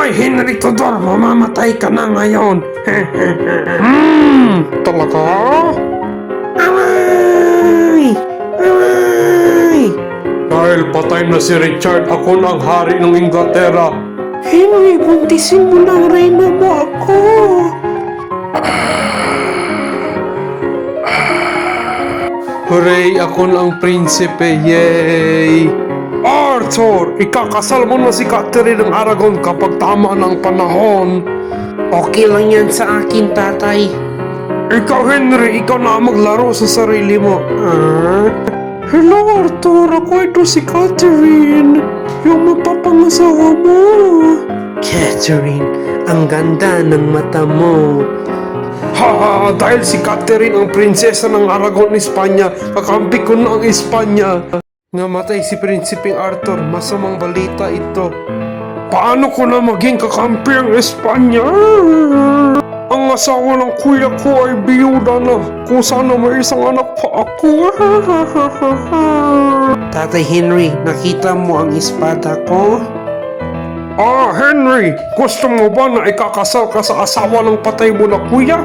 Hoy, Henry Tudor, mamamatay ka na ngayon. Talaga? Away! Away! Dahil patay na si Richard, ako na ang hari ng Inglaterra. Henry, buntisin mo ng reyna mo ako. Hooray! Ako na ang prinsipe! Yay! Arthur! Ikakasal mo na si Catherine ng Aragon kapag tama ng panahon. Okay lang yan sa akin, tatay. Ikaw, Henry, ikaw na maglaro sa sarili mo. Hello, Arthur. Ako ito si Catherine. Yung mapapangasawa mo. Catherine, ang ganda ng mata mo. Haha, dahil si Catherine ang prinsesa ng Aragon, Espanya, kakampi ko na ang Espanya. Namatay si Prinsipeng Arthur, masamang balita ito. Paano ko na maging kakampi ang Espanya? Ang asawa ng kuya ko ay biyuda na, kung sana may isang anak pa ako. Tatay Henry, nakita mo ang espada ko? Henry, gusto mo ba na ikakasal ka sa asawa ng patay mo na kuya?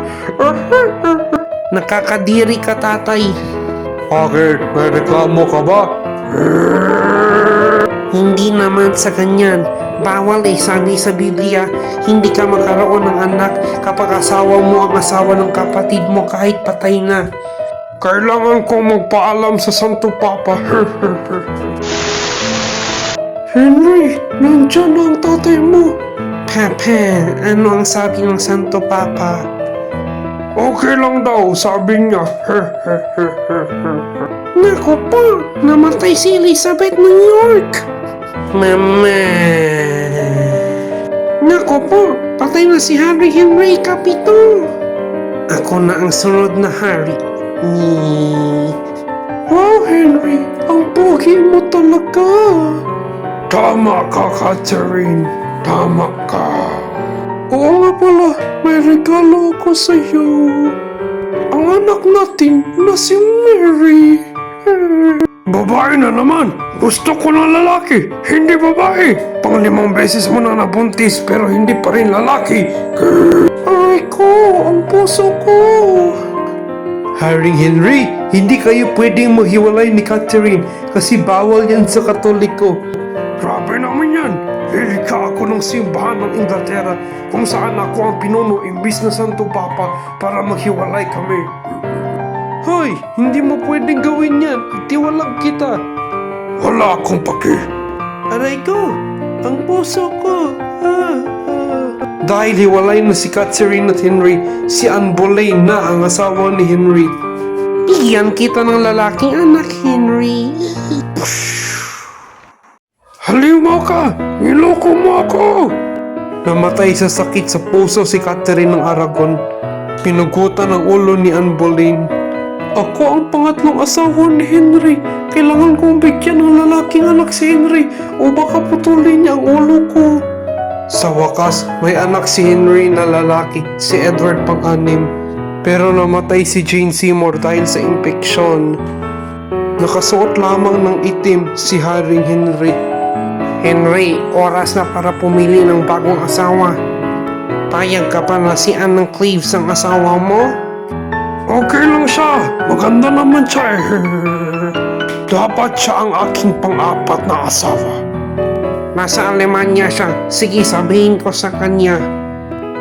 Nakakadiri ka, tatay. Bakit? May reklamo ka ba? Hindi naman sa ganyan. Bawal sabi sa Biblia, hindi ka magkaroon ng anak kapag asawa mo ang asawa ng kapatid mo kahit patay na. Kailangan ko magpaalam sa Santo Papa. Henry, nandiyan ang tatay mo. Papa, ano ang sabi ng Santo Papa? Okay lang daw, sabi niya. Naku po, namatay si Elizabeth ng York. Mama. Naku po, patay na si Harry Henry Capito. Ako na ang sunod na Harry. Wow, Henry, ang pogi mo talaga. Tama ka, Catherine. Tama ka. Oo nga pala, may regalo ako sa'yo. Ang anak natin na si Mary. Babae na naman. Gusto ko ng lalaki, hindi babae. Pang-5 beses mo na nabuntis pero hindi pa rin lalaki. Aray ko, ang puso ko. Haring Henry, hindi kayo pwedeng maghiwalay ni Catherine kasi bawal yan sa Katoliko. Grabe naman yan. Hilika ako ng simbahan ng Inglaterra kung saan ako ang pinuno imbis na Santo Papa para maghiwalay kami. Hoy, hindi mo pwedeng gawin yan. Itiwalag kita. Wala akong paki. Aray ko, ang puso ko. Dahil hiwalay na si Catherine at Henry, si Anne Boleyn na ang asawa ni Henry. Bigyan kita ng lalaking anak, Henry. Halimaw ka! Niloko mo ako! Namatay sa sakit sa puso si Catherine ng Aragon. Pinugutan ang ulo ni Anne Boleyn. Ako ang pangatlong asawa ni Henry. Kailangan kong bigyan ng lalaking anak si Henry o baka putulin niya ang ulo ko. Sa wakas, may anak si Henry na lalaki, si Edward pang-6. Pero namatay si Jane Seymour dahil sa impeksyon. Nakasuot lamang ng itim si Haring Henry. Henry, oras na para pumili ng bagong asawa. Payag ka pa na si Anne ng Cleves ang asawa mo? Okay lang siya. Maganda naman siya. Dapat siya ang aking pang-4 na asawa. Nasa Alemanya siya. Sige, sabihin ko sa kanya.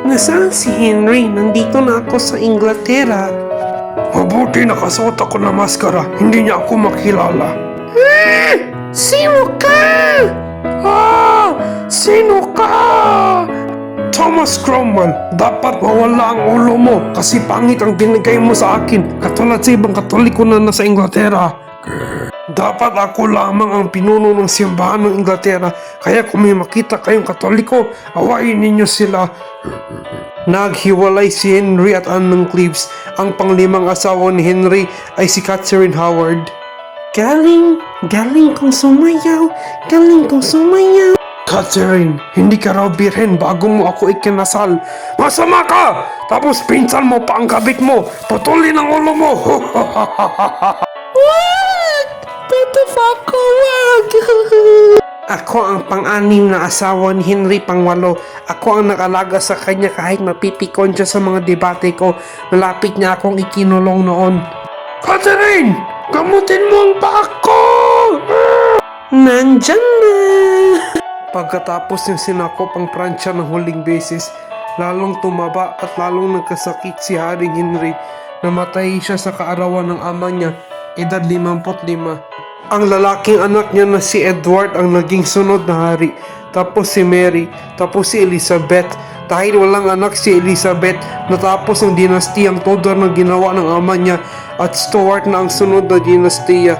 Nasaan si Henry? Nandito na ako sa Inglaterra. Mabuti nakasuot ako ng maskara. Hindi niya ako makilala. Sino ka? Sino ka? Thomas Cromwell, dapat mawala ang ulo mo kasi pangit ang binigay mo sa akin katulad sa ibang Katoliko na nasa Inglaterra. Dapat ako lamang ang pinuno ng simbahan ng Inglaterra kaya kung may makita kayong Katoliko, awayin ninyo sila. Naghiwalay si Henry at Anne ng Cleves. Ang pang-5 asawa ni Henry ay si Catherine Howard. Galing kong sumayaw. Catherine, hindi ka raw birhen bago mo ako ikinasal. Masama ka! Tapos pinsan mo pa ang kabit mo. Putulin ang ulo mo. What? What the fuck? Wag! Ako ang pang-anim na asawa ni Henry Pangwalo. Ako ang nakalaga sa kanya kahit mapipikon siya sa mga debate ko. Malapit niya akong ikinulong noon. Catherine! Gamutin mo ang paa ko! Nandyan na! Pagkatapos ng sinakop ang Pransya ng huling beses, lalong tumaba at lalong nagkasakit si Haring Henry. Namatay siya sa kaarawan ng ama niya, edad 55. Ang lalaking anak niya na si Edward ang naging sunod na hari. Tapos si Mary, tapos si Elizabeth. Dahil walang anak si Elizabeth, natapos ang dinastiyang Tudor na ginawa ng ama niya at Stuart na ang sunod na dinastiya.